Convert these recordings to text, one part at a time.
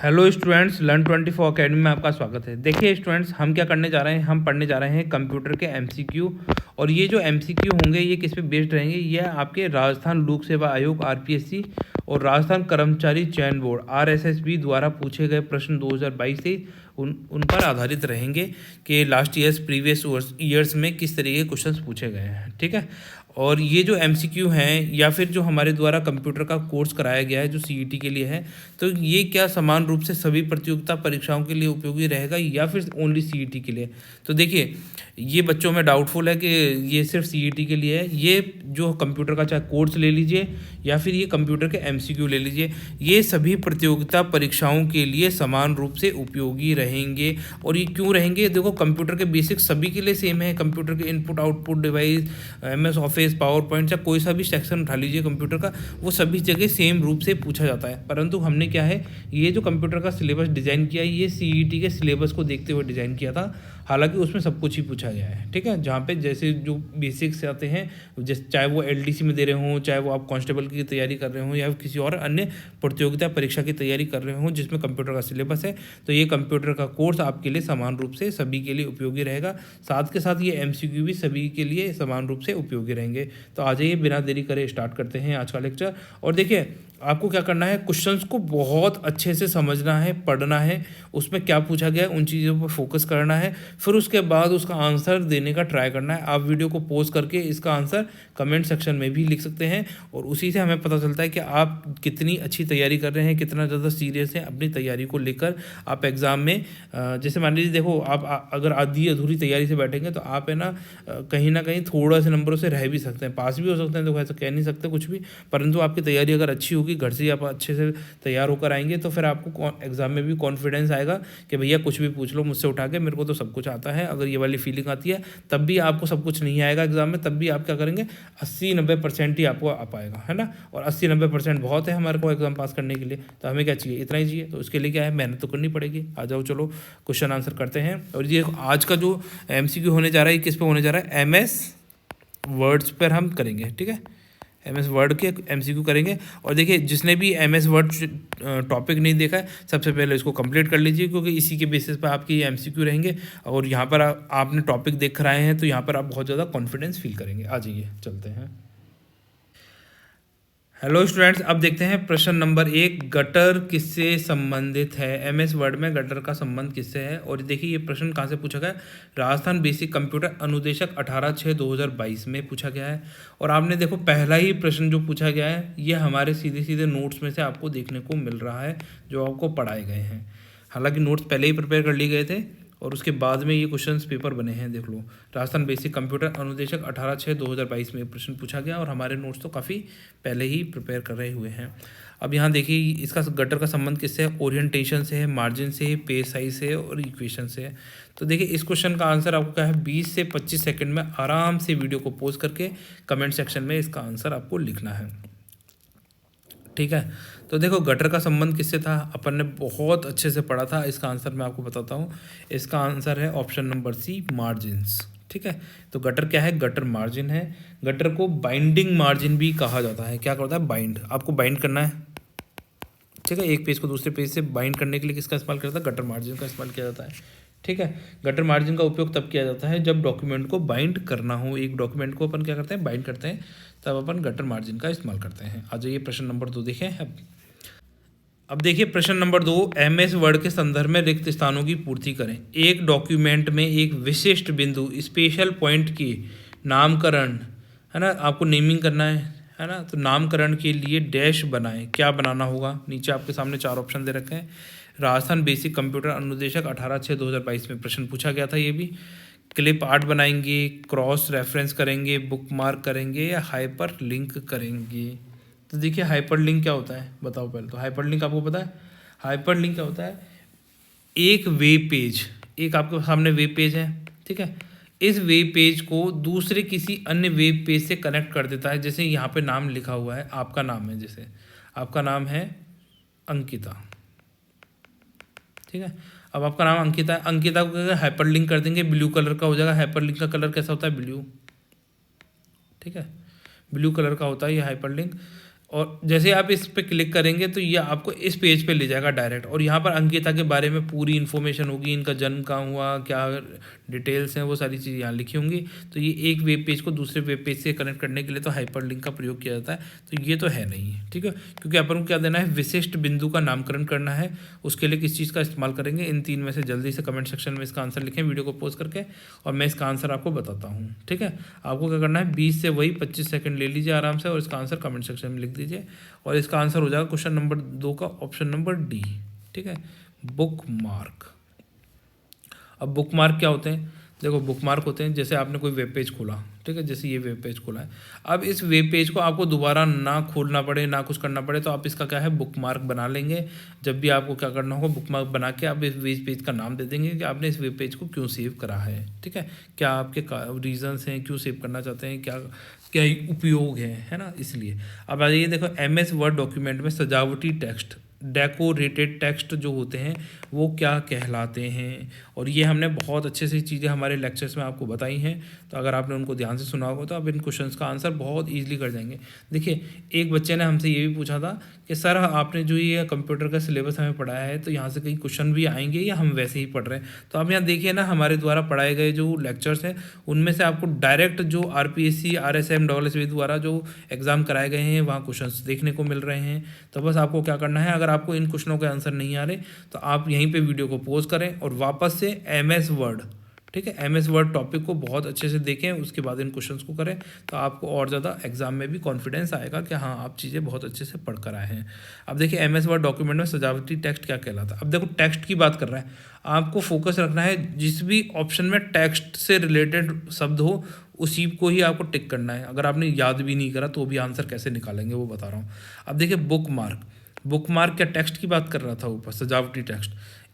Hello students, learn 24 academy में आपका स्वागत है। देखिए स्टूडेंट्स, हम क्या करने जा रहे हैं, हम पढ़ने जा रहे हैं कंप्यूटर के एमसीक्यू। और ये जो एमसीक्यू होंगे ये किस पे बेस्ड रहेंगे, ये आपके राजस्थान लोक सेवा आयोग आरपीएससी और राजस्थान कर्मचारी चयन बोर्ड आरएसएसबी द्वारा पूछे गए प्रश्न 2022 से उन पर आधारित रहेंगे कि लास्ट ईयर्स प्रीवियस ईयर्स में किस तरीके के क्वेश्चंस पूछे गए हैं। ठीक है। और ये जो एमसीक्यू हैं या फिर जो हमारे द्वारा कंप्यूटर का कोर्स कराया गया है जो सीईटी के लिए है, तो ये क्या समान रूप से सभी प्रतियोगिता परीक्षाओं के लिए उपयोगी रहेगा या फिर ओनली सीईटी के लिए। तो देखिए, ये बच्चों में डाउटफुल है कि ये सिर्फ सीईटी के लिए है। ये जो कंप्यूटर का चाहे कोर्स ले लीजिए या फिर ये कंप्यूटर के एमसीक्यू ले लीजिए, ये सभी प्रतियोगिता परीक्षाओं के लिए समान रूप से उपयोगी रहेंगे। और ये क्यों रहेंगे, देखो कंप्यूटर के बेसिक्स सभी के लिए सेम है। कंप्यूटर के input output device, MS office, power point या कोई सा भी सेक्शन उठा लीजिए कंप्यूटर का, वो सभी जगह सेम रूप से पूछा जाता है। परंतु हमने क्या है, ये जो कंप्यूटर का सिलेबस डिज़ाइन किया है ये सीईटी के सिलेबस को देखते हुए डिज़ाइन किया था। हालांकि उसमें सब कुछ ही पूछा गया है। ठीक है। जहाँ पे जैसे जो बेसिक्स आते हैं, जैसे चाहे वो एलडीसी में दे रहे हों, चाहे वो आप कांस्टेबल की तैयारी कर रहे हों या किसी और अन्य प्रतियोगिता परीक्षा की तैयारी कर रहे हों जिसमें कंप्यूटर का सिलेबस है, तो ये कंप्यूटर का कोर्स आपके लिए समान रूप से सभी के लिए उपयोगी रहेगा। साथ के साथ ये एमसीक्यू भी सभी के लिए समान रूप से उपयोगी रहेंगे। तो आ जाइए, बिना देरी करे स्टार्ट करते हैं आज का लेक्चर। और देखिए, आपको क्या करना है, क्वेश्चंस को बहुत अच्छे से समझना है, पढ़ना है, उसमें क्या पूछा गया है उन चीज़ों पर फोकस करना है, फिर उसके बाद उसका आंसर देने का ट्राई करना है। आप वीडियो को पॉज करके इसका आंसर कमेंट सेक्शन में भी लिख सकते हैं और उसी से हमें पता चलता है कि आप कितनी अच्छी तैयारी कर रहे हैं, कितना ज़्यादा सीरियस है अपनी तैयारी को लेकर। आप एग्ज़ाम में जैसे मान लीजिए, देखो आप अगर आधी अधूरी तैयारी से बैठेंगे तो आप है ना कहीं थोड़ा से नंबरों से रह भी सकते हैं, पास भी हो सकते हैं, तो ऐसा कह नहीं सकते कुछ भी। परंतु आपकी तैयारी अगर अच्छी होगी, घर से आप अच्छे से तैयार होकर आएंगे, तो फिर आपको एग्जाम में भी कॉन्फिडेंस आएगा कि भैया कुछ भी पूछ लो मुझसे उठा के, मेरे को तो सब कुछ आता है। अगर ये वाली फीलिंग आती है तब भी आपको सब कुछ नहीं आएगा एग्जाम में, तब भी आप क्या करेंगे, 80-90% ही आपको आ पाएगा, है ना। और 80-90% बहुत है हमारे को एग्जाम पास करने के लिए। तो हमें क्या चाहिए, इतना ही चाहिए। तो उसके लिए क्या है, मेहनत तो करनी पड़ेगी। आ जाओ, चलो क्वेश्चन आंसर करते हैं। और ये आज का जो एमसीक्यू होने जा रहा है, किस पे होने जा रहा है, एमएस वर्ड्स पर हम करेंगे। ठीक है, एमएस वर्ड के एमसीक्यू करेंगे। और देखिए, जिसने भी एमएस वर्ड टॉपिक नहीं देखा है, सबसे पहले इसको कंप्लीट कर लीजिए, क्योंकि इसी के बेसिस पर आपके ये एमसीक्यू रहेंगे। और यहाँ पर आपने टॉपिक देख कर आए हैं तो यहाँ पर आप बहुत ज़्यादा कॉन्फिडेंस फील करेंगे। आ जाइए, चलते हैं। हेलो स्टूडेंट्स, अब देखते हैं प्रश्न नंबर 1, गटर किससे संबंधित है। एमएस वर्ड में गटर का संबंध किससे है। और देखिए, ये प्रश्न कहाँ से पूछा गया है, राजस्थान बेसिक कंप्यूटर अनुदेशक 18/6/2022 में पूछा गया है। और आपने देखो, पहला ही प्रश्न जो पूछा गया है ये हमारे सीधे सीधे नोट्स में से आपको देखने को मिल रहा है जो आपको पढ़ाए गए हैं। हालांकि नोट्स पहले ही प्रिपेयर कर लिए गए थे और उसके बाद में ये क्वेश्चंस पेपर बने हैं। देख लो, राजस्थान बेसिक कंप्यूटर अनुदेशक 18/6/2022 में प्रश्न पूछा गया और हमारे नोट्स तो काफ़ी पहले ही प्रिपेयर कर रहे हुए हैं। अब यहाँ देखिए, इसका गटर का संबंध किससे है, ओरिएंटेशन से है, मार्जिन से है, पेज साइज से है और इक्वेशन से है। तो देखिए, इस क्वेश्चन का आंसर आपको क्या है, 20 से 25 सेकेंड में आराम से वीडियो को पॉज करके कमेंट सेक्शन में इसका आंसर आपको लिखना है। ठीक है। तो देखो, गटर का संबंध किससे था, अपन ने बहुत अच्छे से पढ़ा था। इसका आंसर मैं आपको बताता हूँ। इसका आंसर है ऑप्शन नंबर सी, मार्जिन्स। ठीक है। तो गटर क्या है, गटर मार्जिन है। गटर को बाइंडिंग मार्जिन भी कहा जाता है। क्या करता है, बाइंड, आपको बाइंड करना है। ठीक है, एक पेज को दूसरे पेज से बाइंड करने के लिए किसका इस्तेमाल करता है, गटर मार्जिन का इस्तेमाल किया जाता है। ठीक है। गटर मार्जिन का उपयोग तब किया जाता है जब डॉक्यूमेंट को बाइंड करना हो। एक डॉक्यूमेंट को अपन क्या करते हैं, बाइंड करते हैं, तब अपन गटर मार्जिन का इस्तेमाल करते हैं। आ जाइए, प्रश्न नंबर 2 देखें। अब देखिए, प्रश्न नंबर 2, एमएस वर्ड के संदर्भ में रिक्त स्थानों की पूर्ति करें। एक डॉक्यूमेंट में एक विशिष्ट बिंदु, स्पेशल पॉइंट की नामकरण, है ना, आपको नेमिंग करना है ना। तो नामकरण के लिए डैश बनाएं। क्या बनाना होगा, नीचे आपके सामने 4 ऑप्शन दे रखे हैं। राजस्थान बेसिक कंप्यूटर अनुदेशक 18/6/2022 में प्रश्न पूछा गया था। ये भी क्लिप आर्ट बनाएंगे, क्रॉस रेफरेंस करेंगे, बुक मार्क करेंगे या हाइपर लिंक करेंगे। तो देखिए, हाइपर लिंक क्या होता है, बताओ पहले तो। हाइपर लिंक आपको पता है, हाइपर लिंक क्या होता है, एक वेब पेज, एक आपके सामने वेब पेज है। ठीक है, इस वेब पेज को दूसरे किसी अन्य वेब पेज से कनेक्ट कर देता है। जैसे यहाँ पे नाम लिखा हुआ है, आपका नाम है, जैसे आपका नाम है अंकिता। ठीक है, अब आपका नाम अंकिता है, अंकिता को हाइपर लिंक कर देंगे, ब्लू कलर का हो जाएगा। हाइपर लिंक का कलर कैसा होता है, ब्लू। ठीक है, ब्लू कलर का होता है ये हाइपर लिंक। और जैसे आप इस पे क्लिक करेंगे तो ये आपको इस पेज पे ले जाएगा डायरेक्ट, और यहाँ पर अंकिता के बारे में पूरी इन्फॉर्मेशन होगी, इनका जन्म कहाँ हुआ, क्या डिटेल्स हैं, वो सारी चीज़ें यहाँ लिखी होंगी। तो ये एक वेब पेज को दूसरे वेब पेज से कनेक्ट करने के लिए तो हाइपर लिंक का प्रयोग किया जाता है, तो ये तो है नहीं, ठीक है। क्योंकि अपन को क्या देना है, विशिष्ट बिंदु का नामकरण करना है, उसके लिए किस चीज़ का इस्तेमाल करेंगे, इन 3 में से जल्दी से कमेंट सेक्शन में इसका आंसर लिखें वीडियो को पोस्ट करके, और मैं इसका आंसर आपको बताता हूँ, ठीक है। आपको क्या करना है, 20 से वही 25 सेकंड ले लीजिए आराम से, और इसका आंसर कमेंट सेक्शन में लिख दीजिए, और इसका आंसर हो जाएगा क्वेश्चन नंबर 2 का ऑप्शन नंबर डी, ठीक है, बुक मार्क। अब बुक मार्क क्या होते हैं, देखो बुक मार्क होते हैं जैसे आपने कोई वेब पेज खोला, ठीक है, जैसे ये वेब पेज खोला है, अब इस वेब पेज को आपको दोबारा ना खोलना पड़े ना कुछ करना पड़े, तो आप इसका क्या है, बुक मार्क बना लेंगे। जब भी आपको क्या करना होगा, बुक मार्क बना के आप इस वेब पेज का नाम दे देंगे कि आपने इस वेब पेज को क्यों सेव करा है, ठीक है, क्या आपके रीजंस हैं, क्यों सेव करना चाहते हैं, क्या क्या उपयोग है ना, इसलिए। अब आइए देखो, MS वर्ड डॉक्यूमेंट में सजावटी टेक्स्ट, डेकोरेटेड टेक्स्ट जो होते हैं वो क्या कहलाते हैं, और ये हमने बहुत अच्छे से चीज़ें हमारे लेक्चर्स में आपको बताई हैं, तो अगर आपने उनको ध्यान से सुना होगा तो आप इन क्वेश्चंस का आंसर बहुत ईजिली कर जाएंगे। देखिए, एक बच्चे ने हमसे ये भी पूछा था कि सर आपने जो ये कंप्यूटर का सिलेबस हमें पढ़ाया है, तो यहाँ से कई क्वेश्चन भी आएंगे या हम वैसे ही पढ़ रहे हैं। तो आप यहाँ देखिए ना, हमारे द्वारा पढ़ाए गए जो लेक्चर्स हैं उनमें से आपको डायरेक्ट जो RPSC RSM SSB द्वारा जो एग्ज़ाम कराए गए हैं वहाँ क्वेश्चन देखने को मिल रहे हैं। तो बस आपको क्या करना है, अगर आपको इन क्वेश्चनों के आंसर नहीं आ रहे तो आप यहीं पे वीडियो को पॉज करें और वापस से MS वर्ड, ठीक है, MS वर्ड टॉपिक को बहुत अच्छे से देखें, उसके बाद इन क्वेश्चंस को करें, तो आपको और ज़्यादा एग्जाम में भी कॉन्फिडेंस आएगा कि हाँ आप चीज़ें बहुत अच्छे से पढ़ कर आए हैं। अब देखिए, MS वर्ड डॉक्यूमेंट में सजावटी टेक्स्ट क्या कहलाता है। अब देखो, टेक्स्ट की बात कर रहा है, आपको फोकस रखना है जिस भी ऑप्शन में टेक्स्ट से रिलेटेड शब्द हो उसी को ही आपको टिक करना है। अगर आपने याद भी नहीं करा तो भी आंसर कैसे निकालेंगे वो बता रहा हूँ। अब देखिए, बुक मार्क, बुक मार्क क्या टेक्स्ट की बात कर रहा था ऊपर, सजावटी text.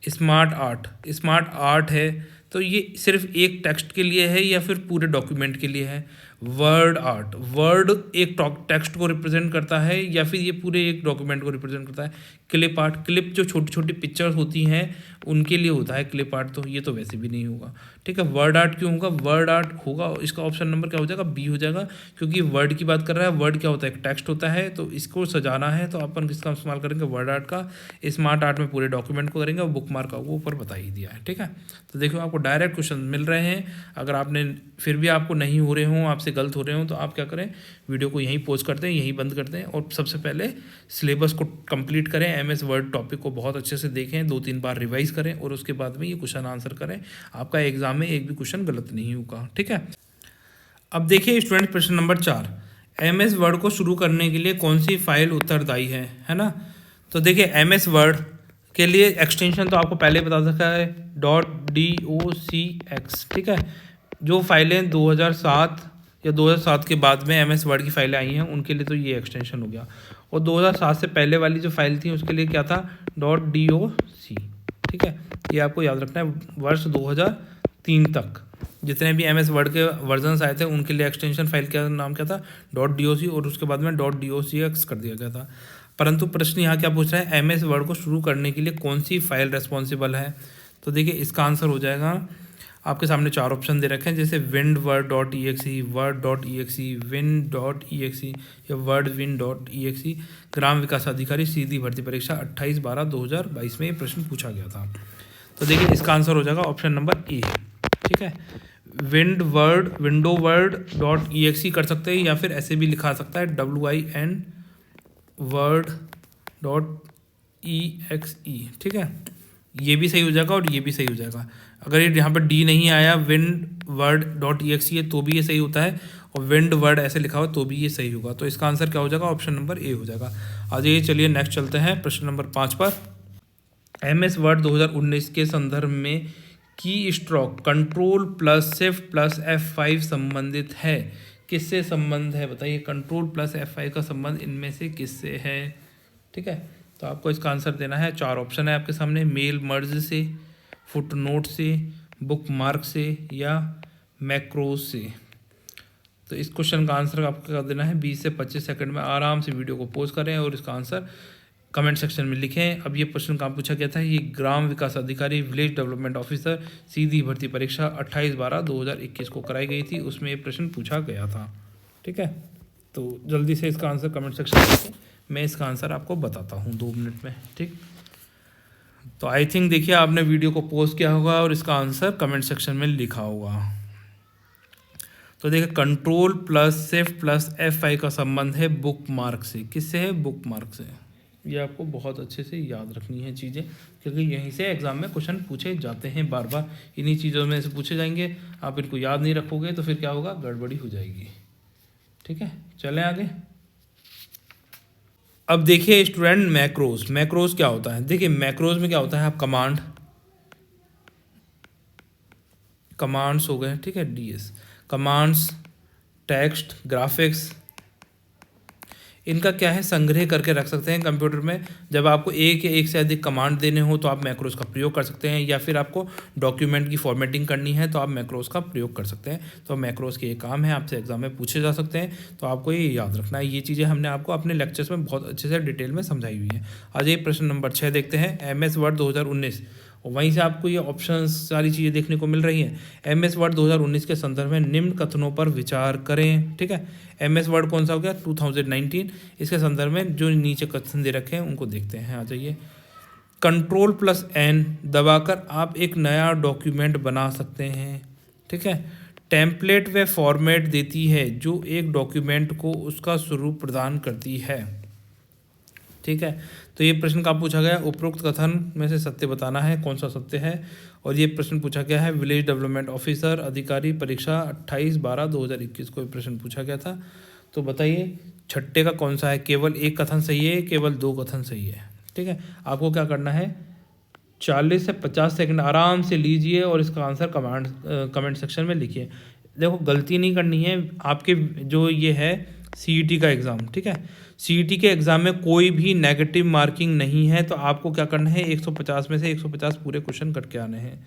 Smart art, smart art है, तो ये सिर्फ एक टेक्स्ट के लिए है या फिर पूरे डॉक्यूमेंट के लिए है। वर्ड आर्ट, वर्ड एक टेक्स्ट को रिप्रेजेंट करता है या फिर ये पूरे एक डॉक्यूमेंट को रिप्रेजेंट करता है। क्लिप आर्ट, क्लिप जो छोटी छोटी पिक्चर्स होती हैं उनके लिए होता है क्लिप आर्ट, तो ये तो वैसे भी नहीं होगा, ठीक है। वर्ड आर्ट क्यों होगा, वर्ड आर्ट होगा, इसका ऑप्शन नंबर क्या हो जाएगा, बी हो जाएगा, क्योंकि वर्ड की बात कर रहा है। वर्ड क्या होता है, एक टेक्स्ट होता है, तो इसको सजाना है तो अपन किसका इस्तेमाल करेंगे, वर्ड आर्ट का। स्मार्ट आर्ट में पूरे डॉक्यूमेंट को करेंगे, और बुक मार्क का वो ऊपर बता ही दिया है, ठीक है। तो देखो, आपको डायरेक्ट क्वेश्चन मिल रहे हैं। अगर आपने फिर भी आपको नहीं हो रहे हों, आपसे गलत हो रहे हों, तो आप क्या करें, वीडियो को यहीं पॉज करते हैं, यहीं बंद करते हैं, और सबसे पहले सिलेबस को कंप्लीट करें, MS वर्ड टॉपिक को बहुत अच्छे से देखें, 2-3 बार रिवाइज करें, और उसके बाद में ये क्वेश्चन आंसर करें। आपका एग्जाम में एक भी क्वेश्चन गलत नहीं होगा, ठीक है। अब देखिए स्टूडेंट, प्रश्न नंबर 4, MS वर्ड को शुरू करने के लिए कौन सी फाइल उत्तरदायी है ना। तो देखिए, MS वर्ड के लिए एक्सटेंशन तो आपको पहले बता सका है, .docx, ठीक है। जो फाइलें 2007 या 2007 के बाद में MS वर्ड की फाइलें आई हैं उनके लिए तो ये एक्सटेंशन हो गया, और 2007 से पहले वाली जो फाइल थी उसके लिए क्या था, .doc, ठीक है। ये आपको याद रखना है। वर्ष 2003 तक जितने भी MS वर्ड के वर्जन्स आए थे उनके लिए एक्सटेंशन फाइल का नाम क्या था, .doc, और उसके बाद में .docx कर दिया गया था। परंतु प्रश्न यहाँ क्या पूछ रहा है, MS वर्ड को शुरू करने के लिए कौन सी फाइल रेस्पॉन्सिबल है। तो देखिए, इसका आंसर हो जाएगा, आपके सामने 4 ऑप्शन दे रखे हैं, जैसे windword.exe, word.exe, win.exe या wordwin.exe। ग्राम विकास अधिकारी सीधी भर्ती परीक्षा 28/12/2022 में ये प्रश्न पूछा गया था। तो देखिए, इसका आंसर हो जाएगा ऑप्शन नंबर ए, ठीक है। windowword.exe कर सकते हैं, या फिर ऐसे भी लिखा सकता है WIN word.exe, ठीक है। ये भी सही हो जाएगा और ये भी सही हो जाएगा। अगर ये यहाँ पर डी नहीं आया, windword.exe है तो भी ये सही होता है, और विंड वर्ड ऐसे लिखा हुआ तो भी ये सही होगा। तो इसका आंसर क्या हो जाएगा, ऑप्शन नंबर ए हो जाएगा। आज ये चलिए नेक्स्ट चलते हैं प्रश्न नंबर 5 पर। MS वर्ड 2019 के संदर्भ में की स्ट्रोक Ctrl+Shift+F5 संबंधित है, किससे संबंध है बताइए। Ctrl+F5 का संबंध इनमें से किससे है, ठीक है। तो आपको इसका आंसर देना है, 4 ऑप्शन है आपके सामने, मेल मर्ज से, फुटनोट से, बुक मार्क से, या मैक्रोज से। तो इस क्वेश्चन का आंसर आपको क्या देना है, 20 से 25 सेकंड में आराम से वीडियो को पॉज करें और इसका आंसर कमेंट सेक्शन में लिखें। अब ये प्रश्न कहाँ पूछा गया था, ये ग्राम विकास अधिकारी विलेज डेवलपमेंट ऑफिसर सीधी भर्ती परीक्षा 28/12/2021 को कराई गई थी, उसमें ये प्रश्न पूछा गया था, ठीक है। तो जल्दी से इसका आंसर कमेंट सेक्शन में लिखें। मैं इसका आंसर आपको बताता हूँ 2 मिनट में, ठीक। तो आई थिंक देखिए आपने वीडियो को पॉज किया होगा और इसका आंसर कमेंट सेक्शन में लिखा होगा। तो देखिए control plus shift plus F5 का संबंध है बुक मार्क से। किससे है? बुक मार्क से। ये आपको बहुत अच्छे से याद रखनी है चीज़ें, क्योंकि यहीं से एग्ज़ाम में क्वेश्चन पूछे जाते हैं बार बार, इन्हीं चीज़ों में से पूछे जाएंगे। आप इनको याद नहीं रखोगे तो फिर क्या होगा? गड़बड़ी हो जाएगी, ठीक है। चलें आगे। अब देखिए स्टूडेंट मैक्रोज। मैक्रोज क्या होता है? देखिए मैक्रोज में क्या होता है, आप कमांड्स हो गए, ठीक है, DS कमांड्स, टेक्स्ट, ग्राफिक्स, इनका क्या है, संग्रह करके रख सकते हैं कंप्यूटर में। जब आपको एक या एक से अधिक कमांड देने हो तो आप मैक्रोज का प्रयोग कर सकते हैं, या फिर आपको डॉक्यूमेंट की फॉर्मेटिंग करनी है तो आप मैक्रोज का प्रयोग कर सकते हैं। तो मैक्रोज के ये काम है, आपसे एग्जाम में पूछे जा सकते हैं, तो आपको ये याद रखना है। ये चीज़ें हमने आपको अपने लेक्चर्स में बहुत अच्छे से डिटेल में समझाई हुई है। आज ये प्रश्न नंबर 6 देखते हैं, MS वर्ड 2019, और वहीं से आपको ये ऑप्शंस सारी चीज़ें देखने को मिल रही हैं। MS वर्ड 2019 के संदर्भ में निम्न कथनों पर विचार करें, ठीक है। MS वर्ड कौन सा हो गया? 2019। इसके संदर्भ में जो नीचे कथन दे रखे हैं उनको देखते हैं। आ जाइए। Ctrl+N दबाकर आप एक नया डॉक्यूमेंट बना सकते हैं, ठीक है। टेम्पलेट व फॉर्मेट देती है जो एक डॉक्यूमेंट को उसका स्वरूप प्रदान करती है, ठीक है। तो ये प्रश्न का पूछा गया उपरोक्त कथन में से सत्य बताना है, कौन सा सत्य है। और ये प्रश्न पूछा गया है विलेज डेवलपमेंट ऑफिसर अधिकारी परीक्षा 28/12/2021 को प्रश्न पूछा गया था। तो बताइए छठे का कौन सा है? केवल एक कथन सही है, केवल 2 कथन सही है, ठीक है। आपको क्या करना है, 40 से 50 सेकंड आराम से लीजिए और इसका आंसर कमेंट सेक्शन में लिखिए। देखो गलती नहीं करनी है। आपके जो ये है CET का एग्ज़ाम, ठीक है, CET के एग्ज़ाम में कोई भी नेगेटिव मार्किंग नहीं है। तो आपको क्या करना है, 150 में से 150 पूरे क्वेश्चन करके आने हैं।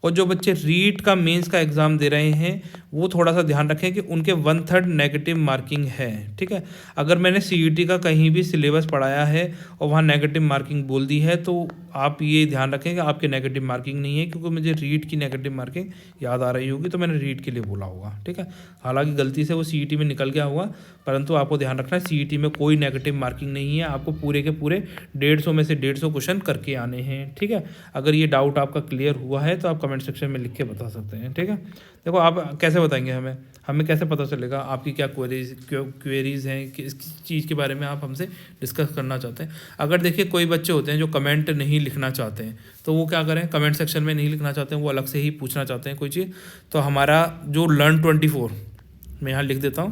और जो बच्चे रीट का मेंस का एग्ज़ाम दे रहे हैं वो थोड़ा सा ध्यान रखें कि उनके 1/3 नेगेटिव मार्किंग है, ठीक है। अगर मैंने CET का कहीं भी सिलेबस पढ़ाया है और वहाँ नेगेटिव मार्किंग बोल दी है तो आप ये ध्यान रखें कि आपके नेगेटिव मार्किंग नहीं है, क्योंकि मुझे रीट की नेगेटिव मार्किंग याद आ रही होगी तो मैंने रीट के लिए बोला होगा, ठीक है। हालांकि गलती से वो CET में निकल गया हुआ, परंतु आपको ध्यान रखना है CET में कोई नेगेटिव मार्किंग नहीं है। आपको पूरे के पूरे 150 में से 150 क्वेश्चन करके आने हैं, ठीक है। अगर ये डाउट आपका क्लियर हुआ है तो आप कमेंट सेक्शन में लिख के बता सकते हैं, ठीक है। देखो आप कैसे बताएंगे, हमें कैसे पता चलेगा आपकी क्या क्वेरीज हैं, किस चीज़ के बारे में आप हमसे डिस्कस करना चाहते हैं। अगर देखिए कोई बच्चे होते हैं जो कमेंट नहीं लिखना चाहते हैं तो वो क्या करें, कमेंट सेक्शन में नहीं लिखना चाहते हैं, वो अलग से ही पूछना चाहते हैं कोई चीज़, तो हमारा जो Learn24, मैं यहाँ लिख देता हूँ,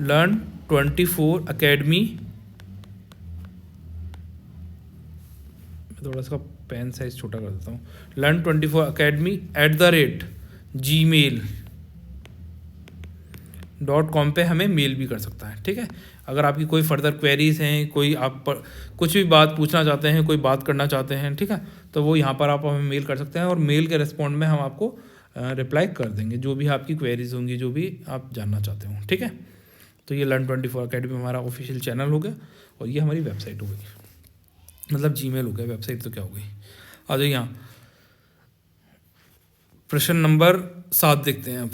Learn24 अकेडमी, मैं थोड़ा सा पेन साइज छोटा कर देता हूँ, Learn24 अकेडमी @gmail.com पे हमें मेल भी कर सकता है, ठीक है। अगर आपकी कोई फर्दर क्वेरीज हैं, कोई आप पर कुछ भी बात पूछना चाहते हैं, कोई बात करना चाहते हैं, ठीक है, तो वो यहाँ पर आप हमें मेल कर सकते हैं और मेल के रिस्पॉन्ड में हम आपको रिप्लाई कर देंगे जो भी आपकी क्वेरीज होंगी, जो भी आप जानना चाहते हो, ठीक है। तो ये Learn24 अकेडमी हमारा ऑफिशियल चैनल हो गया और ये हमारी वेबसाइट हो गई, मतलब जीमेल हो गया, वेबसाइट तो क्या हो गई। आ जाइए यहाँ प्रश्न नंबर 7 देखते हैं अब,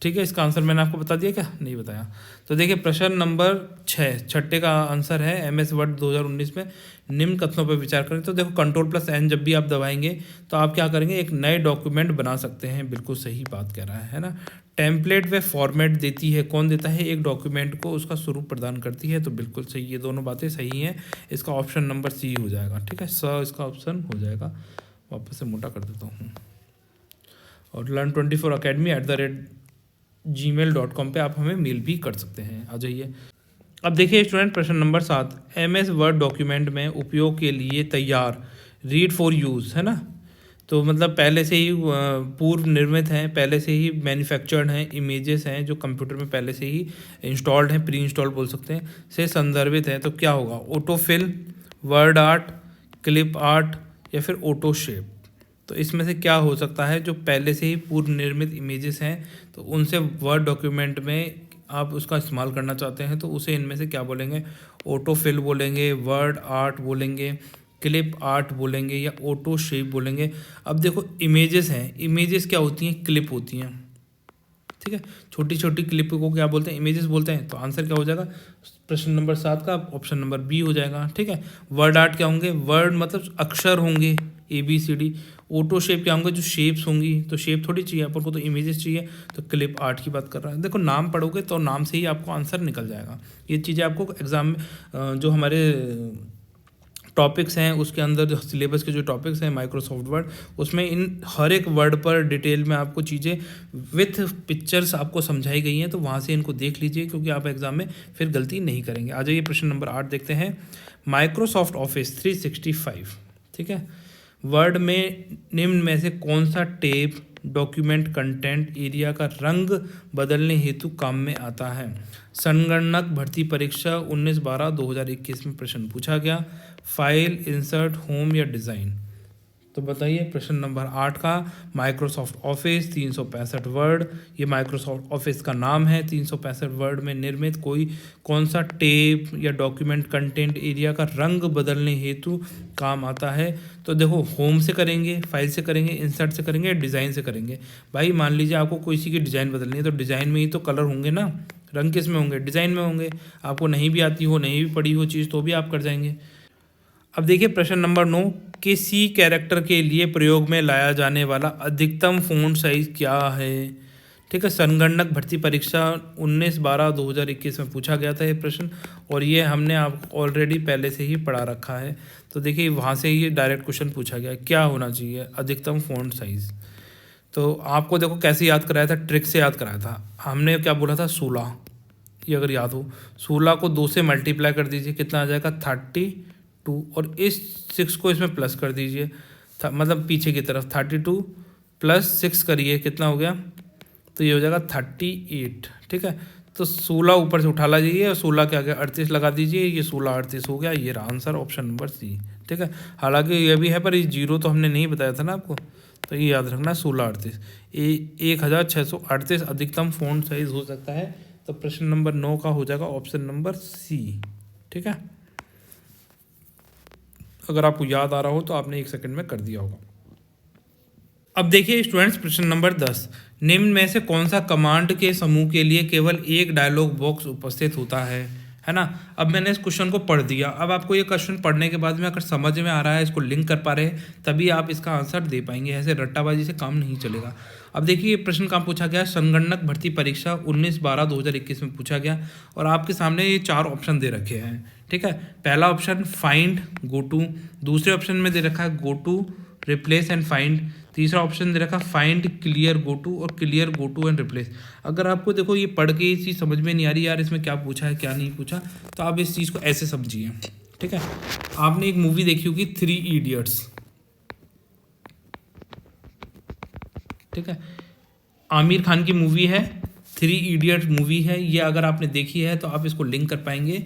ठीक है। इसका आंसर मैंने आपको बता दिया क्या? नहीं बताया। तो देखिए प्रश्न नंबर 6 छठे का आंसर है MS वर्ड 2019 में निम्न कथनों पर विचार करें। तो देखो Ctrl+N जब भी आप दबाएंगे तो आप क्या करेंगे, एक नए डॉक्यूमेंट बना सकते हैं। बिल्कुल सही बात कह रहा है ना। टेम्पलेट व फॉर्मेट देती है, कौन देता है? एक डॉक्यूमेंट को उसका स्वरूप प्रदान करती है। तो बिल्कुल सही, ये दोनों बातें सही हैं। इसका ऑप्शन नंबर C हो जाएगा, ठीक है, इसका ऑप्शन हो जाएगा। वापस से मोटा कर देता हूँ। और Learn24 अकेडमी @gmail.com पे आप हमें मेल भी कर सकते हैं। आ जाइए अब देखिए स्टूडेंट प्रश्न नंबर 7, MS वर्ड डॉक्यूमेंट में उपयोग के लिए तैयार, रीड फॉर यूज़, है ना। तो मतलब पहले से ही पूर्व निर्मित हैं, पहले से ही मैन्युफैक्चर्ड हैं, इमेजेस हैं जो कंप्यूटर में पहले से ही इंस्टॉल्ड हैं, प्री इंस्टॉल्ड बोल सकते हैं, से संदर्भित है। तो क्या होगा, autofill, word art, clip art या फिर ऑटो शेप। तो इसमें से क्या हो सकता है, जो पहले से ही पूर्व निर्मित इमेजेस हैं तो उनसे वर्ड डॉक्यूमेंट में आप उसका इस्तेमाल करना चाहते हैं तो उसे इनमें से क्या बोलेंगे, ऑटोफिल बोलेंगे, वर्ड आर्ट बोलेंगे, क्लिप आर्ट बोलेंगे या ऑटो शेप बोलेंगे। अब देखो इमेजेस हैं, इमेजेस क्या होती हैं, क्लिप होती हैं, ठीक है। छोटी छोटी क्लिप को क्या बोलते हैं, इमेजेस बोलते हैं। तो आंसर क्या हो जाएगा, प्रश्न नंबर 7 का ऑप्शन नंबर बी हो जाएगा। ठीक है, वर्ड आर्ट क्या होंगे, वर्ड मतलब अक्षर होंगे ABCD। ऑटो शेप क्या होंगे, जो शेप्स होंगी, तो शेप थोड़ी चाहिए अपन को, तो इमेजेस चाहिए, तो क्लिप आर्ट की बात कर रहा है। देखो नाम पढ़ोगे तो नाम से ही आपको आंसर निकल जाएगा। ये चीज़ें आपको एग्जाम में जो हमारे टॉपिक्स हैं उसके अंदर, जो सिलेबस के जो टॉपिक्स हैं माइक्रोसॉफ्ट वर्ड, उसमें इन हर एक वर्ड पर डिटेल में आपको चीज़ें विथ पिक्चर्स आपको समझाई गई हैं, तो वहाँ से इनको देख लीजिए, क्योंकि आप एग्जाम में फिर गलती नहीं करेंगे। आ जाइए प्रश्न नंबर 8 देखते हैं। माइक्रोसॉफ्ट ऑफिस 365, ठीक है, वर्ड में निम्न में से कौन सा टैब डॉक्यूमेंट कंटेंट एरिया का रंग बदलने हेतु काम में आता है। संगणक भर्ती परीक्षा 19/12/2021 में प्रश्न पूछा गया। फाइल, इंसर्ट, होम या डिज़ाइन। तो बताइए प्रश्न नंबर 8 का माइक्रोसॉफ्ट ऑफिस 365 वर्ड, ये माइक्रोसॉफ्ट ऑफिस का नाम है। 365 वर्ड में निर्मित कोई कौन सा टैब या डॉक्यूमेंट कंटेंट एरिया का रंग बदलने हेतु काम आता है। तो देखो होम से करेंगे, फाइल से करेंगे, इंसर्ट से करेंगे, डिज़ाइन से करेंगे। भाई मान लीजिए आपको कोई सी की डिज़ाइन बदलनी है, तो डिज़ाइन में ही तो कलर होंगे ना, रंग किस में होंगे, डिज़ाइन में होंगे। आपको नहीं भी आती हो, नहीं भी पढ़ी हो चीज़, तो भी आप कर जाएंगे। अब देखिए प्रश्न नंबर 9, किसी कैरेक्टर के लिए प्रयोग में लाया जाने वाला अधिकतम फ़ॉन्ट साइज़ क्या है। ठीक है, संगणक भर्ती परीक्षा 19/12/2021 में पूछा गया था ये प्रश्न, और ये हमने आप ऑलरेडी पहले से ही पढ़ा रखा है। तो देखिए वहाँ से ही डायरेक्ट क्वेश्चन पूछा गया, क्या होना चाहिए अधिकतम फ़ॉन्ट साइज़। तो आपको देखो कैसे याद कराया था, ट्रिक से याद कराया था। हमने क्या बोला था, 16, ये अगर याद हो, 16 को 2 से मल्टीप्लाई कर दीजिए, कितना आ जाएगा 32, और इस 6 को इसमें प्लस कर दीजिए, मतलब पीछे की तरफ 32 + 6 करिए, कितना हो गया, तो ये हो जाएगा 38। ठीक है, तो 16 ऊपर से उठा ला जाइए और 16 के आगे 38 लगा दीजिए, ये 16 38 हो गया। ये रहा आंसर, ऑप्शन नंबर सी। ठीक है, हालांकि ये भी है पर ये 0 तो हमने नहीं बताया था ना आपको, तो ये याद रखना 16 38 1638 अधिकतम फ़ॉन्ट साइज हो सकता है। तो प्रश्न नंबर 9 का हो जाएगा ऑप्शन नंबर सी। ठीक है, अगर आपको याद आ रहा हो तो आपने 1 सेकंड में कर दिया होगा। अब देखिए स्टूडेंट्स प्रश्न नंबर 10, निम्न में से कौन सा कमांड के समूह के लिए केवल एक डायलॉग बॉक्स उपस्थित होता है ना। अब मैंने इस क्वेश्चन को पढ़ दिया, अब आपको ये क्वेश्चन पढ़ने के बाद में अगर समझ में आ रहा है, इसको लिंक कर पा रहे हैं, तभी आप इसका आंसर दे पाएंगे। ऐसे रट्टाबाजी से काम नहीं चलेगा। अब देखिए ये प्रश्न कहाँ पूछा गया, संगणक भर्ती परीक्षा 19/12/2021 में पूछा गया, और आपके सामने ये 4 ऑप्शन दे रखे हैं। ठीक है, पहला ऑप्शन फाइंड गो टू, दूसरे ऑप्शन में दे रखा है go to replace and find, तीसरा ऑप्शन दे रखा फाइंड क्लियर गो टू और clear go to and replace. अगर आपको देखो ये पढ़ के ये चीज़ समझ में नहीं आ रही यार इसमें क्या पूछा है क्या नहीं पूछा, तो आप इस चीज़ को ऐसे समझिए। ठीक है, आपने एक मूवी देखी होगी 3 इडियट्स। ठीक है, आमिर खान की मूवी है, 3 इडियट्स मूवी है ये। अगर आपने देखी है तो आप इसको लिंक कर पाएंगे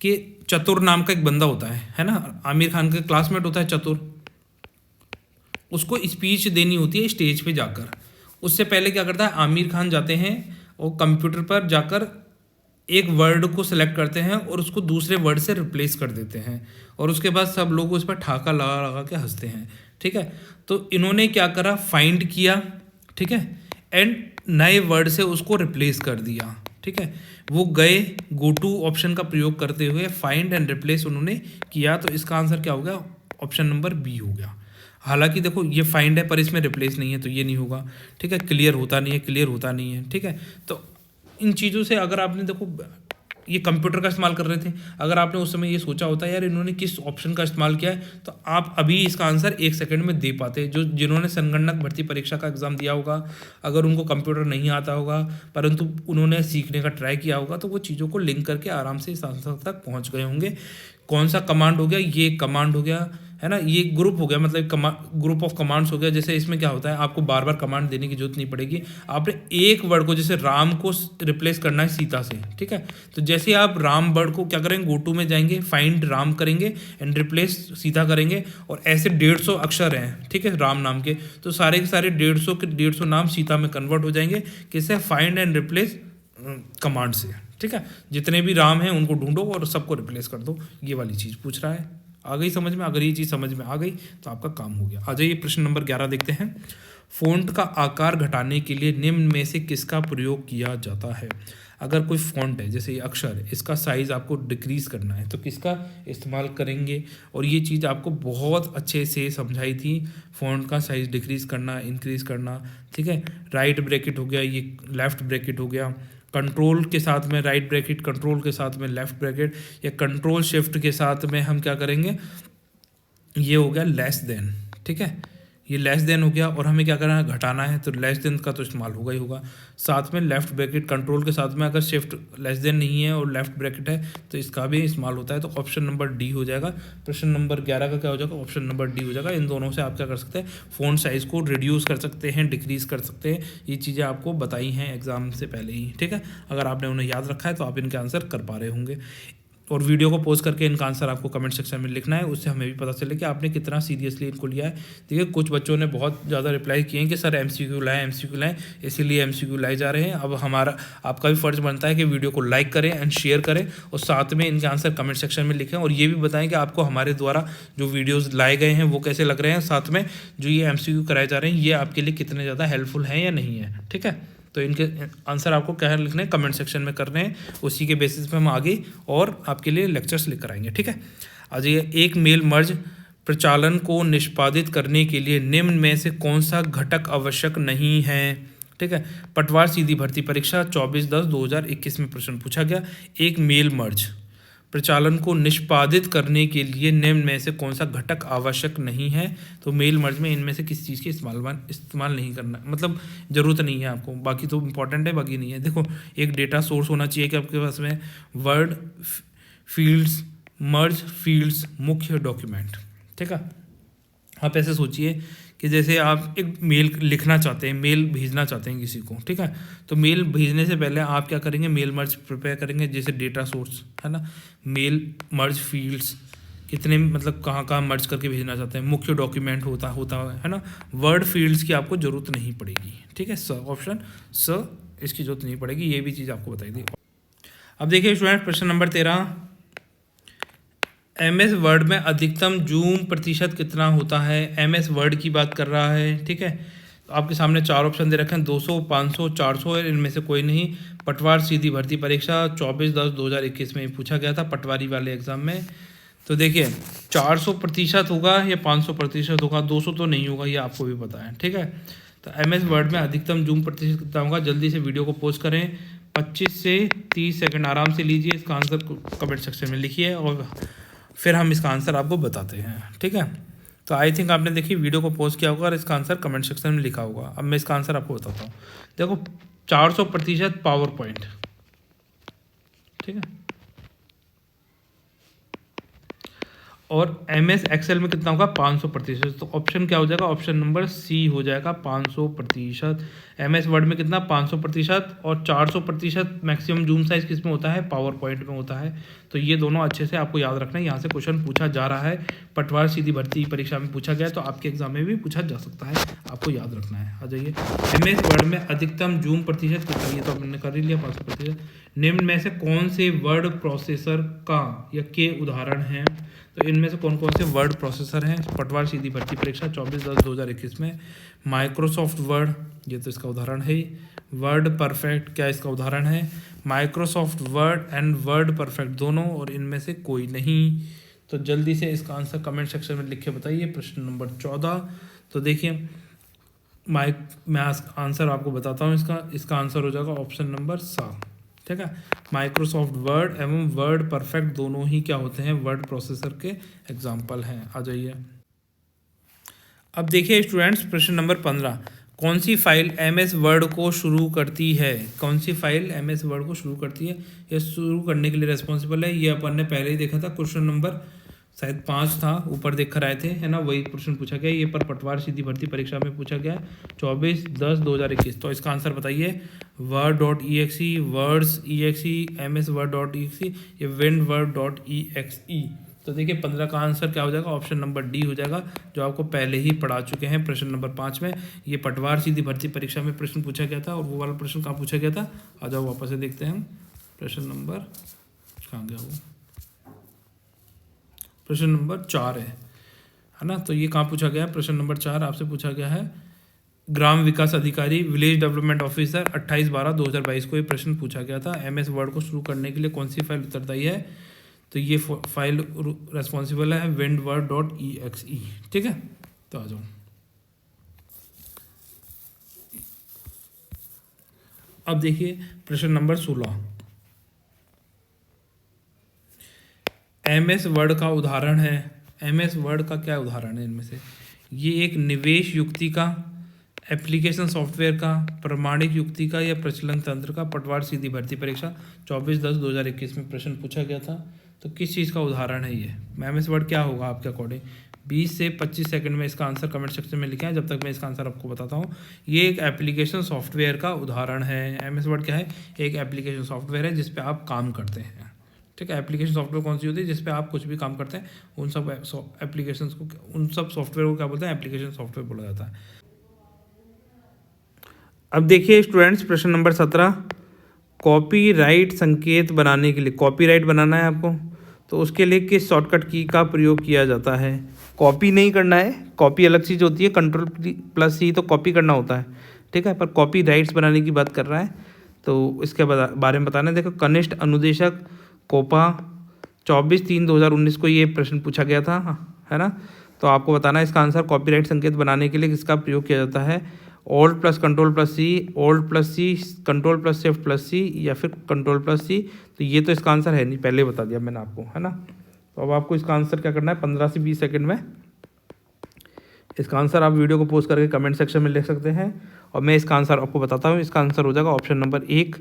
कि चतुर नाम का एक बंदा होता है ना, आमिर खान का क्लासमेट होता है चतुर, उसको स्पीच देनी होती है स्टेज पे जाकर। उससे पहले क्या करता है, आमिर खान जाते हैं और कंप्यूटर पर जाकर एक वर्ड को सिलेक्ट करते हैं और उसको दूसरे वर्ड से रिप्लेस कर देते हैं, और उसके बाद सब लोग उस पर ठाका लगा लगा के हंसते हैं। ठीक है, तो इन्होंने क्या करा, फाइंड किया, ठीक है, एंड नए वर्ड से उसको रिप्लेस कर दिया। ठीक है, वो गए गो टू ऑप्शन का प्रयोग करते हुए फाइंड एंड रिप्लेस उन्होंने किया, तो इसका आंसर क्या हो गया, ऑप्शन नंबर बी हो गया। हालांकि देखो ये फाइंड है पर इसमें रिप्लेस नहीं है, तो ये नहीं होगा। ठीक है, क्लियर होता नहीं है, क्लियर होता नहीं है। ठीक है, तो इन चीज़ों से अगर आपने देखो ये कंप्यूटर का इस्तेमाल कर रहे थे, अगर आपने उस समय ये सोचा होता यार इन्होंने किस ऑप्शन का इस्तेमाल किया है, तो आप अभी इसका आंसर 1 सेकंड में दे पाते। जो जिन्होंने संगणक भर्ती परीक्षा का एग्ज़ाम दिया होगा, अगर उनको कंप्यूटर नहीं आता होगा परंतु उन्होंने सीखने का ट्राई किया होगा, तो वो चीज़ों को लिंक करके आराम से इस आंसर तक पहुँच गए होंगे। कौन सा कमांड हो गया, ये कमांड हो गया है ना, ये ग्रुप हो गया, मतलब ग्रुप ऑफ कमांड्स हो गया। जैसे इसमें क्या होता है, आपको बार बार कमांड देने की जरूरत नहीं पड़ेगी, आपने एक वर्ड को, जैसे राम को रिप्लेस करना है सीता से। ठीक है, तो जैसे आप राम वर्ड को क्या करेंगे, गो टू में जाएंगे, फाइंड राम करेंगे एंड रिप्लेस सीता करेंगे, और ऐसे 150 अक्षर हैं, ठीक है, राम नाम के, तो सारे के सारे 150 के 150 नाम सीता में कन्वर्ट हो जाएंगे, किससे, फाइंड एंड रिप्लेस कमांड से। ठीक है, जितने भी राम हैं उनको ढूंढो और सबको रिप्लेस कर दो, ये वाली चीज़ पूछ रहा है। आ गई समझ में, अगर ये चीज़ समझ में आ गई तो आपका काम हो गया। आ जाइए प्रश्न नंबर 11 देखते हैं। फ़ॉन्ट का आकार घटाने के लिए निम्न में से किसका प्रयोग किया जाता है। अगर कोई फ़ॉन्ट है जैसे ये अक्षर है, इसका साइज़ आपको डिक्रीज़ करना है तो किसका इस्तेमाल करेंगे। और ये चीज़ आपको बहुत अच्छे से समझाई थी, फ़ॉन्ट का साइज़ डिक्रीज़ करना, इंक्रीज़ करना, ठीक है। राइट ब्रैकेट हो गया, ये लेफ़्ट ब्रैकेट हो गया, कंट्रोल के साथ में राइट ब्रैकेट, कंट्रोल के साथ में लेफ़्ट ब्रैकेट, या कंट्रोल शिफ्ट के साथ में हम क्या करेंगे, ये हो गया लेस देन, ठीक है। ये लेस देन हो गया और हमें क्या करना है, घटाना है, तो लेस देन का तो इस्तेमाल होगा ही होगा। साथ में लेफ़्ट ब्रैकेट कंट्रोल के साथ में अगर शिफ्ट लेस देन नहीं है और लेफ़्ट ब्रैकेट है तो इसका भी इस्तेमाल होता है, तो ऑप्शन नंबर डी हो जाएगा। प्रश्न नंबर 11 का क्या हो जाएगा, ऑप्शन नंबर डी हो जाएगा। इन दोनों से आप क्या कर सकते हैं, फ़ॉन्ट साइज़ को रिड्यूस कर सकते हैं, डिक्रीज़ कर सकते हैं। ये चीज़ें आपको बताई हैं एग्जाम से पहले ही, ठीक है। अगर आपने उन्हें याद रखा है तो आप इनके आंसर कर पा रहे होंगे। और वीडियो को पोस्ट करके इनका आंसर आपको कमेंट सेक्शन में लिखना है, उससे हमें भी पता चले कि आपने कितना सीरियसली इनको लिया है। देखिए कुछ बच्चों ने बहुत ज़्यादा रिप्लाई किए हैं कि सर एमसीक्यू लाएं, इसीलिए एमसीक्यू लाए जा रहे हैं। अब हमारा आपका भी फ़र्ज़ बनता है कि वीडियो को लाइक करें एंड शेयर करें और साथ में इनके आंसर कमेंट सेक्शन में लिखें, और ये भी बताएं कि आपको हमारे द्वारा जो वीडियोज़ लाए गए हैं वो कैसे लग रहे हैं, साथ में जो ये एमसीक्यू कराए जा रहे हैं ये आपके लिए कितने ज़्यादा हेल्पफुल हैं या नहीं है, ठीक है। तो इनके आंसर आपको क्या लिखने हैं, कमेंट सेक्शन में करने हैं, उसी के बेसिस पे हम आगे और आपके लिए लेक्चर्स लेकर आएंगे, ठीक है। आज ये एक मेल मर्ज प्रचालन को निष्पादित करने के लिए निम्न में से कौन सा घटक आवश्यक नहीं है, ठीक है। पटवार सीधी भर्ती परीक्षा 24/10/2021 में प्रश्न पूछा गया, एक मेल मर्ज प्रचालन को निष्पादित करने के लिए निम्न में से कौन सा घटक आवश्यक नहीं है। तो मेल मर्ज में इनमें से किसी चीज़ के इस्तेमाल नहीं करना, मतलब ज़रूरत नहीं है आपको, बाकी तो इंपॉर्टेंट है, बाकी नहीं है। देखो एक डेटा सोर्स होना चाहिए कि आपके पास में वर्ड फील्ड्स, मर्ज फील्ड्स, मुख्य डॉक्यूमेंट, ठीक है। आप ऐसे सोचिए कि जैसे आप एक मेल लिखना चाहते हैं, मेल भेजना चाहते हैं किसी को, ठीक है। तो मेल भेजने से पहले आप क्या करेंगे, मेल मर्ज प्रिपेयर करेंगे, जैसे डेटा सोर्स है ना, मेल मर्ज फील्ड्स कितने, मतलब कहाँ कहाँ मर्ज करके भेजना चाहते हैं, मुख्य डॉक्यूमेंट होता है ना, वर्ड फील्ड्स की आपको ज़रूरत नहीं पड़ेगी, ठीक है। ऑप्शन स इसकी ज़रूरत नहीं पड़ेगी, ये भी चीज़ आपको बताई दी। अब देखिए स्टूडेंट प्रश्न नंबर 13, एमएस वर्ड में अधिकतम जूम प्रतिशत कितना होता है। एमएस वर्ड की बात कर रहा है, ठीक है। तो आपके सामने 4 ऑप्शन दे रखे हैं, 200, 500, 400 है, इनमें से कोई नहीं। पटवार सीधी भर्ती परीक्षा 24/10/2021 में पूछा गया था, पटवारी वाले एग्जाम में। तो देखिए 400% होगा या 500% होगा, 200 तो नहीं होगा, ये आपको भी पता है, ठीक है। तो एमएस वर्ड में अधिकतम जूम प्रतिशत कितना होगा, जल्दी से वीडियो को पोस्ट करें, 25 से 30 सेकंड आराम से लीजिए, इसका आंसर कमेंट सेक्शन में लिखिए और फिर हम इसका आंसर आपको बताते हैं, ठीक है। तो आई थिंक आपने देखी वीडियो को पोस्ट किया होगा और इसका आंसर कमेंट सेक्शन में लिखा होगा। अब मैं इसका आंसर आपको बताता हूँ। देखो 400% पावर पॉइंट, ठीक है, और एमएस एक्सेल में कितना होगा 500%। तो ऑप्शन क्या हो जाएगा, ऑप्शन नंबर सी हो जाएगा 500%। एमएस वर्ड में कितना 500% और 400% मैक्सिमम जूम साइज किस में होता है, पावर पॉइंट में होता है। तो ये दोनों अच्छे से आपको याद रखना है, यहाँ से क्वेश्चन पूछा जा रहा है, पटवार सीधी भर्ती परीक्षा में पूछा गया, तो आपके एग्जाम में भी पूछा जा सकता है, आपको याद रखना है। आ जाइए, एमएस वर्ड में अधिकतम जूम प्रतिशत कितना, ये तो हमने कर ही लिया 500%। निम्न में से कौन से वर्ड प्रोसेसर का या के उदाहरण हैं। तो इनमें से कौन कौन से वर्ड प्रोसेसर हैं, पटवार सीधी भर्ती परीक्षा 24/10/2021 में। माइक्रोसॉफ्ट वर्ड, ये तो इसका उदाहरण है ही। वर्ड परफेक्ट, क्या इसका उदाहरण है। Microsoft word and word perfect दोनों, और इनमें से कोई नहीं। तो जल्दी से इसका आंसर कमेंट सेक्शन में लिख के बताइए। प्रश्न नंबर 14, तो देखिए मैं आंसर आपको बताता हूँ, इसका आंसर हो जाएगा ऑप्शन नंबर 7, ठीक है। माइक्रोसॉफ्ट वर्ड एवं वर्ड परफेक्ट दोनों ही क्या होते हैं, वर्ड प्रोसेसर के एग्जाम्पल हैं। आ जाइए, अब देखिए स्टूडेंट्स प्रश्न नंबर 15, कौन सी फाइल एमएस वर्ड को शुरू करती है। कौन सी फाइल एमएस वर्ड को शुरू करती है या शुरू करने के लिए रेस्पॉन्सिबल है, ये अपन ने पहले ही देखा था, क्वेश्चन नंबर शायद 5 था, ऊपर देख कर आए थे, है ना, वही प्रश्न पूछा गया, ये पर पटवार सीधी भर्ती परीक्षा में पूछा गया 24/10/2021। तो इसका आंसर बताइए। word.exe, वर्ड्स exe, ms-word.exe, ये windword.exe। तो देखिए 15 का आंसर क्या हो जाएगा, ऑप्शन नंबर डी हो जाएगा, जो आपको पहले ही पढ़ा चुके हैं प्रश्न नंबर 5 में। ये पटवार सीधी भर्ती परीक्षा में प्रश्न पूछा गया था, और वो वाला प्रश्न कहाँ पूछा गया था, आ जाओ वापस से देखते हैं। प्रश्न नंबर कहाँ गया, वो प्रश्न नंबर 4 है ना। तो ये कहाँ पूछा गया है, प्रश्न नंबर 4 आपसे पूछा गया है ग्राम विकास अधिकारी, विलेज डेवलपमेंट ऑफिसर, 28/12/2022 को ये प्रश्न पूछा गया था। MS वर्ड को शुरू करने के लिए कौन सी फाइल उत्तरदायी है? तो ये फाइल रेस्पॉन्सिबल है windward.exe। ठीक है, तो आ जाओ। अब देखिए प्रश्न नंबर 16। MS वर्ड का उदाहरण है। MS वर्ड का क्या उदाहरण है इनमें से? ये एक निवेश युक्ति का, एप्लीकेशन सॉफ्टवेयर का, प्रमाणिक युक्ति का या प्रचलन तंत्र का। पटवार सीधी भर्ती परीक्षा 24/10/2021 में प्रश्न पूछा गया था। तो किस चीज़ का उदाहरण है ये? MS वर्ड क्या होगा आपके अकॉर्डिंग? 20 से 25 सेकंड में इसका आंसर कमेंट सेक्शन में लिखें, जब तक मैं इसका आंसर आपको बताता हूँ। ये एक एप्लीकेशन सॉफ्टवेयर का उदाहरण है। MS वर्ड क्या है? एक एप्लीकेशन सॉफ्टवेयर है जिस पे आप काम करते हैं। ठीक है, एप्लीकेशन सॉफ्टवेयर कौन सी होती है? जिस पे आप कुछ भी काम करते हैं, उन सब एप्लीकेशंस को, उन सब सॉफ्टवेयर को क्या बोलते हैं? एप्लीकेशन सॉफ्टवेयर बोला जाता है। अब देखिए स्टूडेंट्स, प्रश्न नंबर 17। कॉपीराइट संकेत बनाने के लिए, कॉपीराइट बनाना है आपको, तो उसके लिए किस शॉर्टकट की का प्रयोग किया जाता है? कॉपी नहीं करना है, कॉपी अलग चीज़ होती है, Ctrl+C तो कॉपी करना होता है। ठीक है, पर कॉपी राइट्स बनाने की बात कर रहा है, तो इसके बारे में बताना है। देखो, कनिष्ठ अनुदेशक कोपा 24/3/2019 को ये प्रश्न पूछा गया था, है ना? तो आपको बताना है इसका आंसर। कॉपीराइट संकेत बनाने के लिए किसका प्रयोग किया जाता है? Alt+Ctrl+C, Alt+C, Ctrl+Shift+C या फिर Ctrl+C। तो ये तो इसका आंसर है नहीं, पहले बता दिया मैंने आपको, है ना? तो अब आपको इसका आंसर क्या करना है? 15 से 20 सेकंड में इसका आंसर आप वीडियो को पोस्ट करके कमेंट सेक्शन में लिख सकते हैं, और मैं इसका आंसर आपको बताता हूँ। इसका आंसर हो जाएगा ऑप्शन नंबर 1,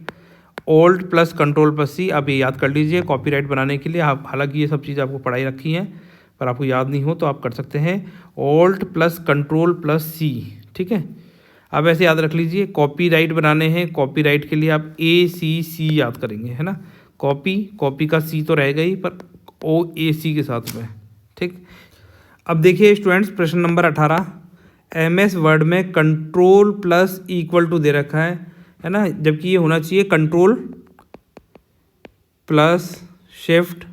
Alt+Ctrl+C। आप ये याद कर लीजिए कॉपीराइट बनाने के लिए। आप, हालांकि ये सब चीज़ें आपको पढ़ाई रखी हैं, पर आपको याद नहीं हो तो आप कर सकते हैं Alt+Ctrl+C। ठीक है, अब ऐसे याद रख लीजिए, कॉपीराइट बनाने हैं, कॉपीराइट के लिए आप ACC याद करेंगे, है ना? कॉपी का C तो रहेगा ही, पर OAC के साथ में। ठीक, अब देखिए स्टूडेंट्स, प्रश्न नंबर 18। MS वर्ड में Ctrl+= दे रखा है ना? जबकि ये होना चाहिए Ctrl+Shift+=।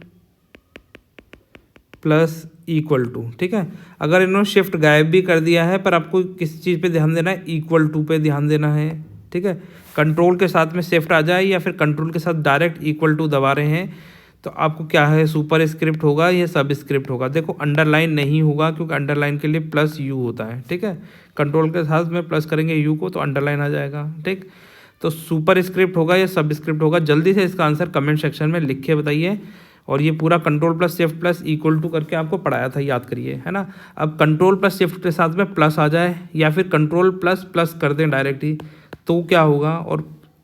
ठीक है, अगर इन्होंने शिफ्ट गायब भी कर दिया है, पर आपको किस चीज़ पे ध्यान देना है? =, पे ध्यान देना है। ठीक है, कंट्रोल के साथ में शिफ्ट आ जाए या फिर कंट्रोल के साथ डायरेक्ट =, दबा रहे हैं, तो आपको क्या है? सुपर स्क्रिप्ट होगा या सब स्क्रिप्ट होगा? देखो, अंडरलाइन नहीं होगा, क्योंकि अंडरलाइन के लिए +U होता है। ठीक है, कंट्रोल के साथ में प्लस करेंगे U को, तो अंडरलाइन आ जाएगा। ठीक, तो सुपर स्क्रिप्ट होगा या सब स्क्रिप्ट होगा? जल्दी से इसका आंसर कमेंट सेक्शन में लिख के बताइए। और ये पूरा Ctrl+Shift+= करके आपको पढ़ाया था, याद करिए, है ना? अब Ctrl+Shift के साथ में प्लस आ जाए या फिर Ctrl++ कर दें डायरेक्ट ही, तो क्या होगा? और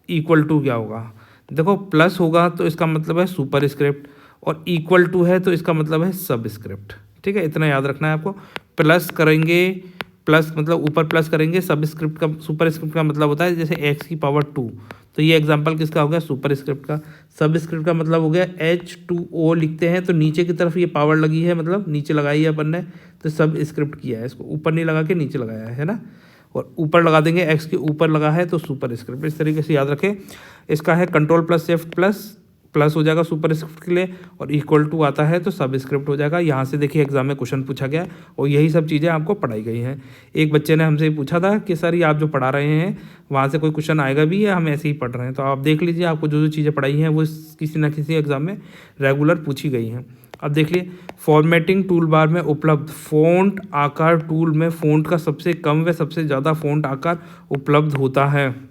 =, क्या होगा? देखो, प्लस होगा तो इसका मतलब है सुपर स्क्रिप्ट, और =, है तो इसका मतलब है सब स्क्रिप्ट। ठीक है, इतना याद रखना है आपको। प्लस करेंगे, प्लस मतलब ऊपर प्लस करेंगे, सब स्क्रिप्ट का, सुपर स्क्रिप्ट का मतलब होता है जैसे x⁻²। तो ये एग्जांपल किसका हो गया? सुपर स्क्रिप्ट का। सब स्क्रिप्ट का मतलब हो गया H2O लिखते हैं तो नीचे की तरफ ये पावर लगी है, मतलब नीचे लगाई है अपन ने, तो सब स्क्रिप्ट किया है। इसको ऊपर नहीं लगा के नीचे लगाया है ना? और ऊपर लगा देंगे, एक्स के ऊपर लगा है तो सुपर स्क्रिप्ट। इस तरीके से याद रखें। इसका है Ctrl+Shift+ प्लस हो जाएगा सुपर स्क्रिप्ट के लिए, और =, आता है तो सब स्क्रिप्ट हो जाएगा। यहाँ से देखिए एग्जाम में क्वेश्चन पूछा गया और यही सब चीज़ें आपको पढ़ाई गई हैं। एक बच्चे ने हमसे पूछा था कि सर ये आप जो पढ़ा रहे हैं वहाँ से कोई क्वेश्चन आएगा भी या हम ऐसे ही पढ़ रहे हैं? तो आप देख लीजिए, आपको जो जो चीज़ें पढ़ाई हैं वो किसी न किसी एग्जाम में रेगुलर पूछी गई हैं। अब देख लिए, फॉर्मेटिंग टूल बार में उपलब्ध फ़ॉन्ट आकार टूल में फ़ॉन्ट का सबसे कम व सबसे ज़्यादा फ़ॉन्ट आकार उपलब्ध होता है।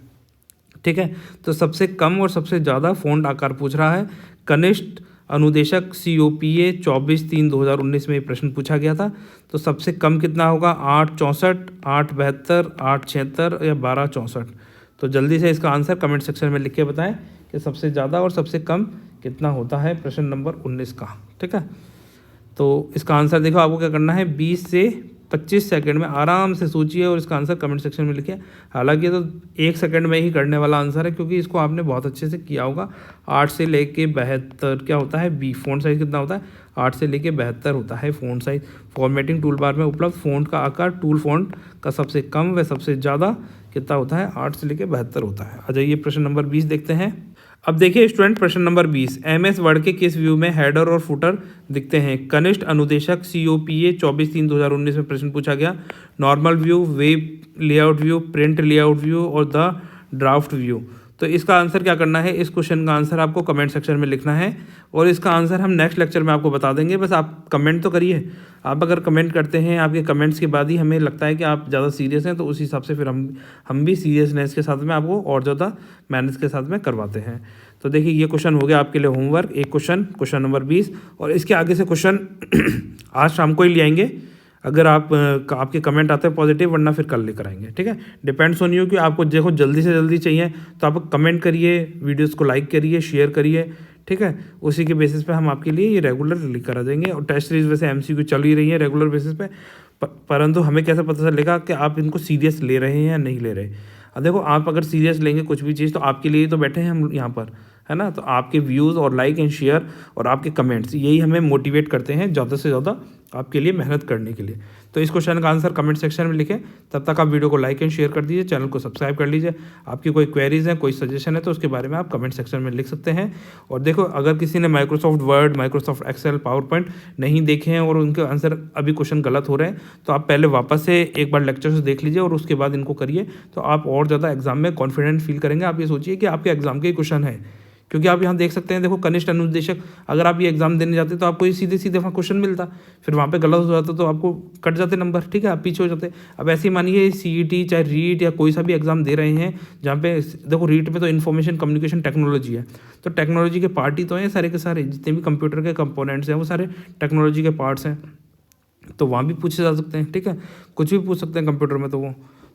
ठीक है, तो सबसे कम और सबसे ज़्यादा फ़ॉन्ट आकार पूछ रहा है। कनिष्ठ अनुदेशक COPA 24/3/2019 में ये प्रश्न पूछा गया था। तो सबसे कम कितना होगा? 864, 872, 876 या 1264? तो जल्दी से इसका आंसर कमेंट सेक्शन में लिख के बताएं कि सबसे ज़्यादा और सबसे कम कितना होता है प्रश्न नंबर 19 का। ठीक है, तो इसका आंसर देखो, आपको क्या करना है? 20 से 25 सेकंड में आराम से सोचिए और इसका आंसर कमेंट सेक्शन में लिखिए। हालांकि ये तो 1 सेकंड में ही करने वाला आंसर है, क्योंकि इसको आपने बहुत अच्छे से किया होगा। 8 से लेके 72 क्या होता है? बी फ़ॉन्ट साइज़ कितना होता है? 8 से लेके 72 होता है font size. Formatting tool bar में उपलब्ध फ़ॉन्ट का आकार टूल फ़ॉन्ट का सबसे कम व सबसे ज़्यादा कितना होता है? 8 से लेके 72 होता है। आ जाइए प्रश्न नंबर 20 देखते हैं। अब देखिए स्टूडेंट प्रश्न नंबर 20, MS वर्ड के किस व्यू में हेडर और फुटर दिखते हैं? कनिष्ठ अनुदेशक COPA 24/3/2019 में प्रश्न पूछा गया। Normal view, web layout view, print layout view और द ड्राफ्ट व्यू। तो इसका आंसर क्या करना है? इस क्वेश्चन का आंसर आपको कमेंट सेक्शन में लिखना है और इसका आंसर हम नेक्स्ट लेक्चर में आपको बता देंगे। बस आप कमेंट तो करिए। आप अगर कमेंट करते हैं, आपके कमेंट्स के बाद ही हमें लगता है कि आप ज़्यादा सीरियस हैं, तो उस हिसाब से फिर हम भी सीरियसनेस के साथ में आपको और ज़्यादा मेहनत के साथ में करवाते हैं। तो देखिए ये क्वेश्चन हो गया आपके लिए होमवर्क, एक क्वेश्चन नंबर 20, और इसके आगे से क्वेश्चन आज शाम को ही ले आएंगे अगर आपके कमेंट आते हैं पॉजिटिव, वरना फिर कल लेकर आएंगे। ठीक है, डिपेंड्स ऑन यू कि आपको देखो जल्दी से जल्दी चाहिए तो आप कमेंट करिए, वीडियोस को लाइक करिए, शेयर करिए। ठीक है, उसी के बेसिस पे हम आपके लिए ये रेगुलर लेकर आ जाएंगे। और टेस्ट सीरीज वैसे MCQ चल ही रही है रेगुलर बेसिस पे, परंतु हमें कैसे पता चलेगा कि आप इनको सीरियस ले रहे हैं या नहीं ले रहे? अब देखो, आप अगर सीरियस लेंगे कुछ भी चीज़ तो आपके लिए तो बैठे हैं हम यहाँ पर, है ना। तो आपके व्यूज़ और लाइक एंड शेयर और आपके कमेंट्स यही हमें मोटिवेट करते हैं ज़्यादा से ज़्यादा आपके लिए मेहनत करने के लिए। तो इस क्वेश्चन का आंसर कमेंट सेक्शन में लिखें। तब तक आप वीडियो को लाइक एंड शेयर कर दीजिए, चैनल को सब्सक्राइब कर लीजिए। आपकी कोई क्वेरीज है, कोई सजेशन है तो उसके बारे में आप कमेंट सेक्शन में लिख सकते हैं। और देखो, अगर किसी ने Microsoft Word, Microsoft Excel, PowerPoint नहीं देखे हैं और उनके आंसर अभी क्वेश्चन गलत हो रहे हैं, तो आप पहले वापस से एक बार लेक्चर से देख लीजिए और उसके बाद इनको करिए, तो आप और ज़्यादा एग्जाम में कॉन्फिडेंट फील करेंगे। आप ये सोचिए कि आपके एग्जाम के क्वेश्चन है, क्योंकि आप यहाँ देख सकते हैं, देखो कनिष्ठ अनुदेशक, अगर आप ये एग्जाम देने जाते तो आपको ये सीधे सीधे वहाँ क्वेश्चन मिलता, फिर वहाँ पे गलत हो जाता तो आपको कट जाते नंबर। ठीक है, आप पीछे हो जाते। अब ऐसे ही मानिए CET चाहे रीट या कोई सा भी एग्जाम दे रहे हैं, जहाँ पे देखो रीट में तो इन्फॉर्मेशन कम्युनिकेशन टेक्नोलॉजी है, तो टेक्नोलॉजी के पार्ट ही तो हैं सारे के सारे, जितने भी कंप्यूटर के कंपोनेंट्स हैं वो सारे टेक्नोलॉजी के पार्ट्स हैं, तो वहाँ भी पूछे जा सकते हैं। ठीक है, कुछ भी पूछ सकते हैं कंप्यूटर में,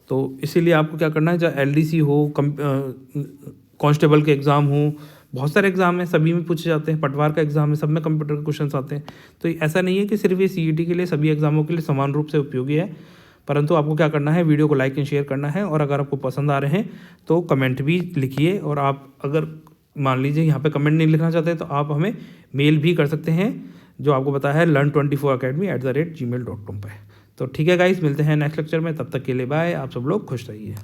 तो इसीलिए आपको क्या करना है, चाहे LDC हो, कांस्टेबल के एग्ज़ाम हो, बहुत सारे एग्जाम हैं, सभी में पूछे जाते हैं। पटवार का एग्जाम है, सब में कंप्यूटर के क्वेश्चन आते हैं। तो ऐसा नहीं है कि सिर्फ ये CET के लिए, सभी एग्जामों के लिए समान रूप से उपयोगी है। परंतु आपको क्या करना है, वीडियो को लाइक एंड शेयर करना है, और अगर आपको पसंद आ रहे हैं तो कमेंट भी लिखिए। और आप अगर मान लीजिए यहाँ पे कमेंट नहीं लिखना चाहते तो आप हमें मेल भी कर सकते हैं, जो आपको बताया है learn24academy@gmail.com पे। तो ठीक है गाइस, मिलते हैं नेक्स्ट लेक्चर में, तब तक के लिए बाय। आप सब लोग खुश रहिए।